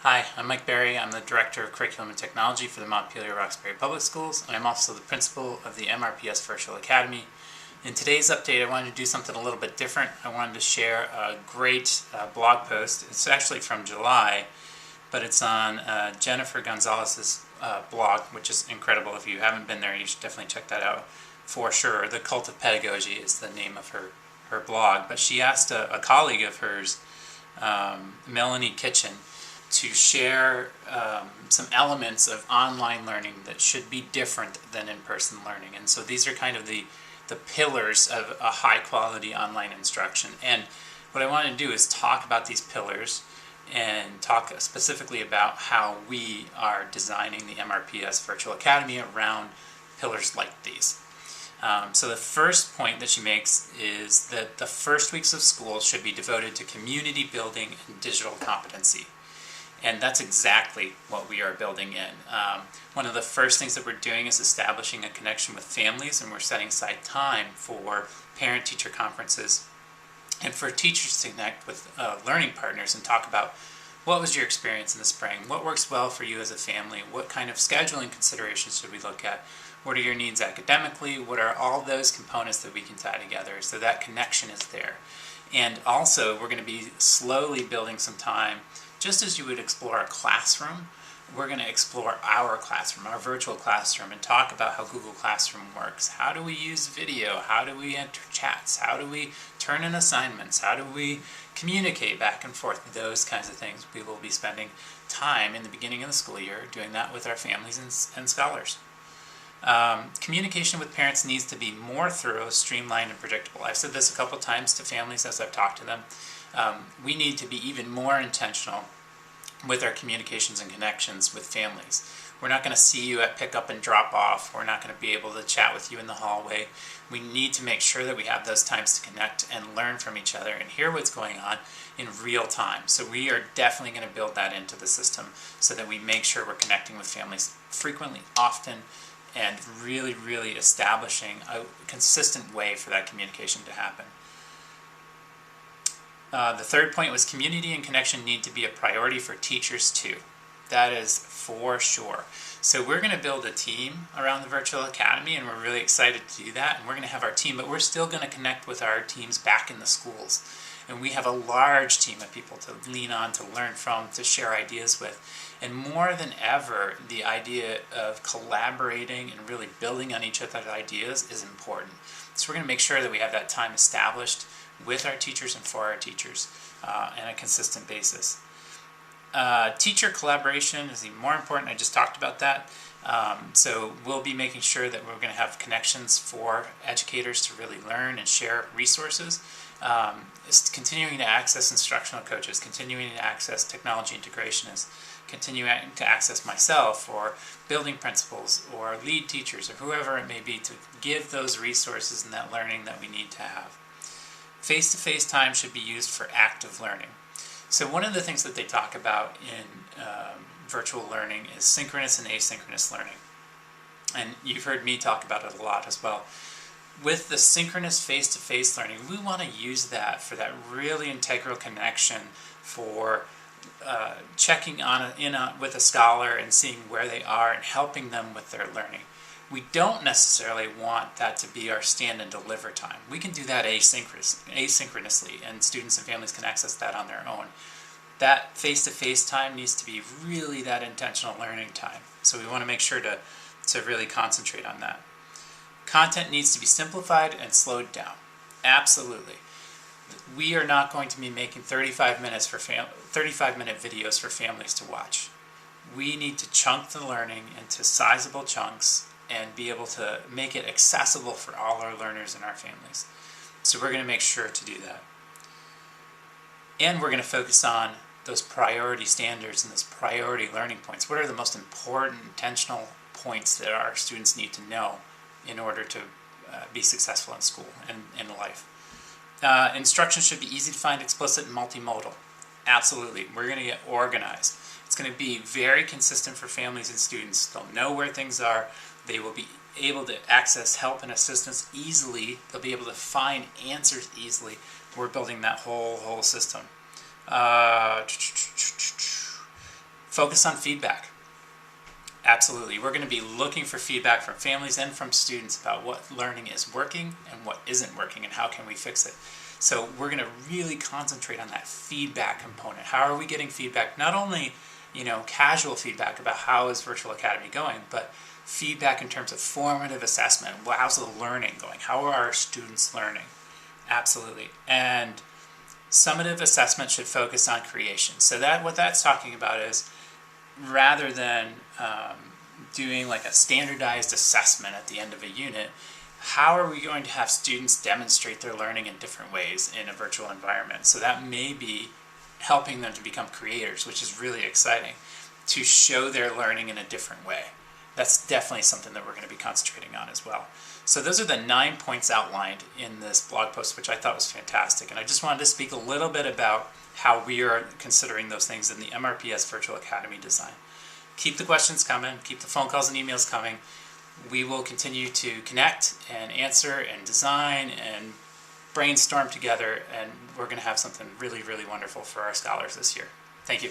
Hi, I'm Mike Berry. I'm the Director of Curriculum and Technology for the Montpelier-Roxbury Public Schools, and I'm also the Principal of the MRPS Virtual Academy. In today's update, I wanted to do something a little bit different. I wanted to share a great blog post. It's actually from July, but it's on Jennifer Gonzalez's blog, which is incredible. If you haven't been there, you should definitely check that out for sure. The Cult of Pedagogy is the name of her blog, but she asked a colleague of hers, Melanie Kitchen, to share some elements of online learning that should be different than in-person learning. And so these are kind of the pillars of a high-quality online instruction. And what I want to do is talk about these pillars and talk specifically about how we are designing the MRPS Virtual Academy around pillars like these. So the first point that she makes is that the first weeks of school should be devoted to community building and digital competency. And that's exactly what we are building in. One of the first things that we're doing is establishing a connection with families, and we're setting aside time for parent-teacher conferences and for teachers to connect with learning partners and talk about what was your experience in the spring, what works well for you as a family, what kind of scheduling considerations should we look at, what are your needs academically, what are all those components that we can tie together so that connection is there. And also, we're going to be slowly building some time. Just as you would explore a classroom, we're going to explore our classroom, our virtual classroom, and talk about how Google Classroom works. How do we use video? How do we enter chats? How do we turn in assignments? How do we communicate back and forth? Those kinds of things. We will be spending time in the beginning of the school year doing that with our families and scholars. Communication with parents needs to be more thorough, streamlined, and predictable. I've said this a couple times to families as I've talked to them. We need to be even more intentional with our communications and connections with families. We're not going to see you at pick up and drop off. We're not going to be able to chat with you in the hallway. We need to make sure that we have those times to connect and learn from each other and hear what's going on in real time. So we are definitely going to build that into the system so that we make sure we're connecting with families frequently, often, and really, really establishing a consistent way for that communication to happen. The third point was community and connection need to be a priority for teachers too. That is for sure. So we're going to build a team around the Virtual Academy, and we're really excited to do that. And we're going to have our team, but we're still going to connect with our teams back in the schools. And we have a large team of people to lean on, to learn from, to share ideas with. And more than ever, the idea of collaborating and really building on each other's ideas is important. So we're going to make sure that we have that time established with our teachers and for our teachers on a consistent basis. Teacher collaboration is even more important. I just talked about that. So we'll be making sure that we're going to have connections for educators to really learn and share resources. Continuing to access instructional coaches, continuing to access technology integrationists, continuing to access myself or building principals or lead teachers or whoever it may be to give those resources and that learning that we need to have. Face-to-face time should be used for active learning. So one of the things that they talk about in virtual learning is synchronous and asynchronous learning. And you've heard me talk about it a lot as well. With the synchronous face-to-face learning, we want to use that for that really integral connection for checking with a scholar and seeing where they are and helping them with their learning. We don't necessarily want that to be our stand and deliver time. We can do that asynchronously, and students and families can access that on their own. That face-to-face time needs to be really that intentional learning time. So we want to make sure to really concentrate on that. Content needs to be simplified and slowed down. Absolutely. We are not going to be making 35-minute videos for families to watch. We need to chunk the learning into sizable chunks and be able to make it accessible for all our learners and our families. So we're going to make sure to do that. And we're going to focus on those priority standards and those priority learning points. What are the most important intentional points that our students need to know in order to be successful in school and in life? Instruction should be easy to find, explicit, and multimodal. Absolutely. We're going to get organized. It's going to be very consistent for families and students. They'll know where things are. They will be able to access help and assistance easily. They'll be able to find answers easily. We're building that whole system. Focus on feedback. Absolutely. We're going to be looking for feedback from families and from students about what learning is working and what isn't working and how can we fix it. So we're going to really concentrate on that feedback component. How are we getting feedback? Not only, casual feedback about how is Virtual Academy going, but feedback in terms of formative assessment. How's the learning going? How are our students learning? Absolutely. And summative assessment should focus on creation. So what that's talking about is, rather than doing like a standardized assessment at the end of a unit, how are we going to have students demonstrate their learning in different ways in a virtual environment? So that may be helping them to become creators, which is really exciting, to show their learning in a different way. That's definitely something that we're going to be concentrating on as well. So those are the 9 points outlined in this blog post, which I thought was fantastic. And I just wanted to speak a little bit about how we are considering those things in the MRPS Virtual Academy design. Keep the questions coming, keep the phone calls and emails coming. We will continue to connect and answer and design and brainstorm together, and we're going to have something really, really wonderful for our scholars this year. Thank you.